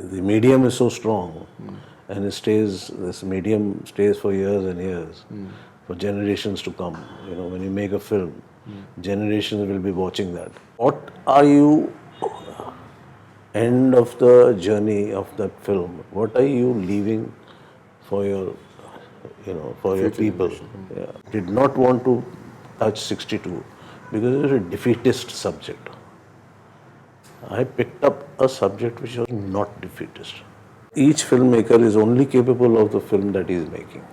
The medium is so strong, and this medium stays for years and years, for generations to come. When you make a film, generations will be watching that. What are you, end of the journey of that film, what are you leaving for your, for your people? Yeah. Did not want to touch 62 because it was a defeatist subject. I picked up a subject which was not defeatist. Each filmmaker is only capable of the film that he is making,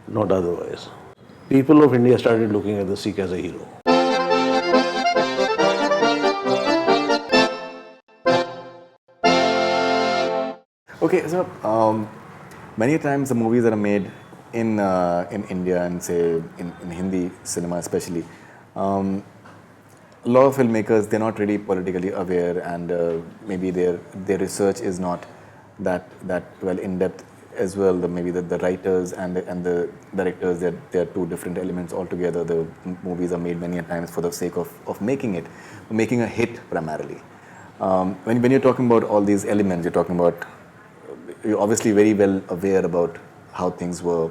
not otherwise. People of India started looking at the Sikh as a hero. Okay, so many times the movies that are made in India and say in Hindi cinema especially, a lot of filmmakers, they're not really politically aware, and maybe their research is not that well in depth as well. Maybe the writers and the directors, they're two different elements altogether. The movies are made many a times for the sake of making a hit primarily. When you're talking about all these elements, you're obviously very well aware about how things were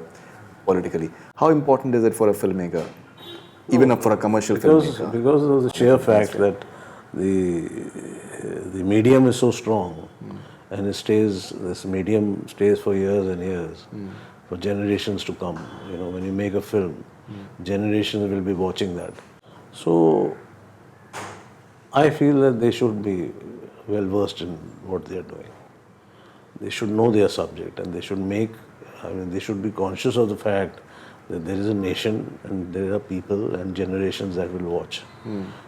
politically. How important is it for a filmmaker, even for a commercial filmmaker? Because of the sheer fact that the medium is so strong, and this medium stays for years and years, for generations to come. When you make a film, generations will be watching that. So I feel that they should be well versed in what they are doing. They should know their subject, and they should be conscious of the fact that there is a nation and there are people and generations that will watch.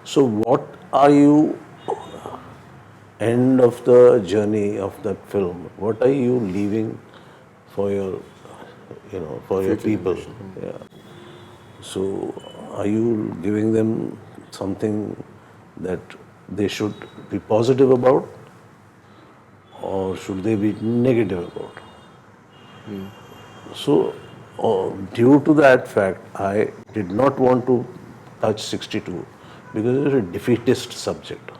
So what are you, end of the journey of that film, what are you leaving for your, for your people? Yeah. So are you giving them something that they should be positive about, or should they be negative about? So due to that fact, I did not want to touch 62 because it was a defeatist subject.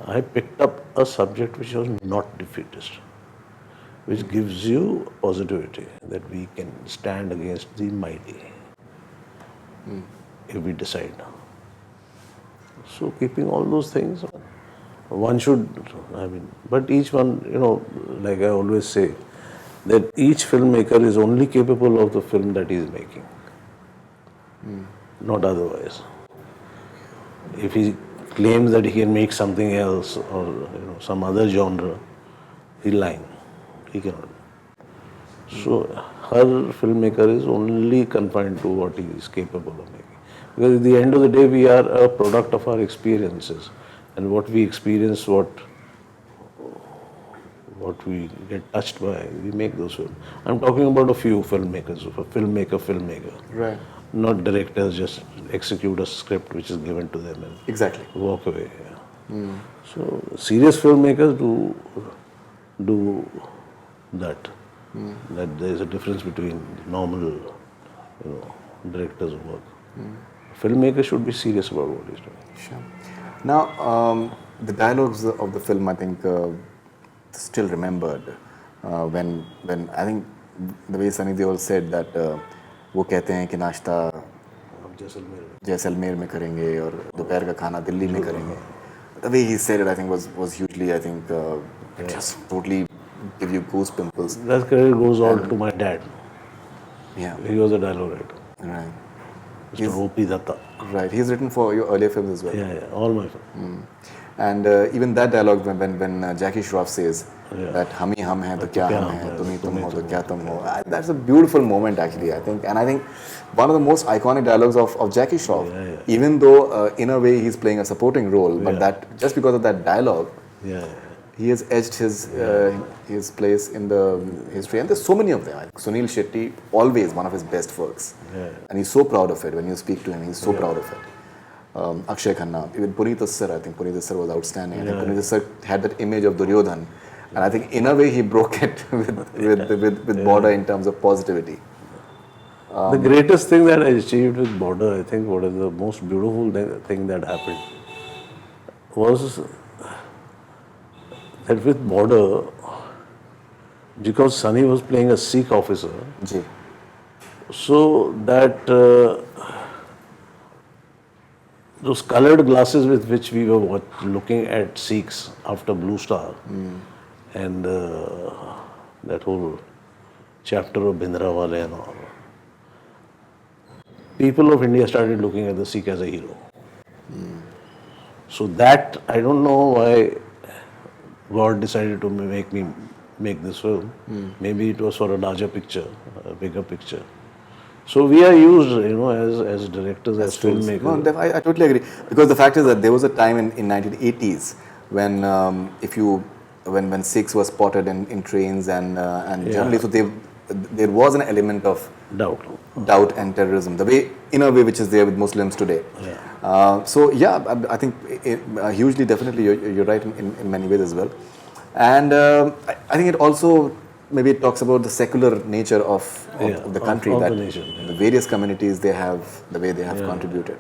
I picked up a subject which was not defeatist, which gives you positivity that we can stand against the mighty if we decide. So keeping all those things, one should, but each one, like I always say, that each filmmaker is only capable of the film that he is making, not otherwise. If he claims that he can make something else or some other genre, he's lying. He cannot. So her filmmaker is only confined to what he is capable of making. Because at the end of the day, we are a product of our experiences, and what we experience, what we get touched by, we make those films. I'm talking about a few filmmakers, a filmmaker. Right. Not directors just execute a script which is given to them and Exactly. walk away. Yeah. So serious filmmakers do that. That there is a difference between normal, directors of work. Filmmaker should be serious about what he's doing. Sure. Now, the dialogues of the film, I think, still remembered when I think the way Sunny Deol said that वो कहते हैं कि नाश्ता जैसलमेर में करेंगे और दोपहर का खाना दिल्ली में करेंगे. The way he said it, I think, was hugely, I think, just totally give you goosebumps. That credit goes all to my dad. Yeah. He was a dialogue writer. Right. Mr. J.P.Dutta. Right. He's written for your earlier films as well. Yeah, all my films. And even that dialogue when Jackie Shroff says that hum hi hum hai to kya hum hai, tum hi tum ho to kya tum ho. That's a beautiful moment actually, I think. And I think one of the most iconic dialogues of Jackie Shroff, even though in a way he's playing a supporting role, but that just because of that dialogue, he has edged his place in the history. And there's so many of them. I think Sunil Shetty, always one of his best works. And he's so proud of it. When you speak to him, he's so proud of it. Akshay Khanna, even Puneet Sir, I think Puneet Sir was outstanding. I think Puneet Sir had that image of Duryodhan, and I think in a way he broke it with Border in terms of positivity. The greatest thing that I achieved with Border, I think, what is the most beautiful thing that happened was that with border, because Sunny was playing a Sikh officer, ji so that those colored glasses with which we were looking at Sikhs after Blue Star, and that whole chapter of Bhindranwale and all, people of India started looking at the Sikh as a hero. So that, I don't know why God decided to make this film. Maybe it was for a larger picture, a bigger picture. So we are used, as directors, as filmmakers. No, I totally agree. Because the fact is that there was a time in 1980s when when Sikhs were spotted in trains and generally, so there was an element of doubt and terrorism, the way, in a way, which is there with Muslims today. So yeah, I think hugely, definitely, you're right in many ways as well. And I think it also maybe it talks about the secular nature of the country, of that the nation, the various communities they have, the way they have contributed.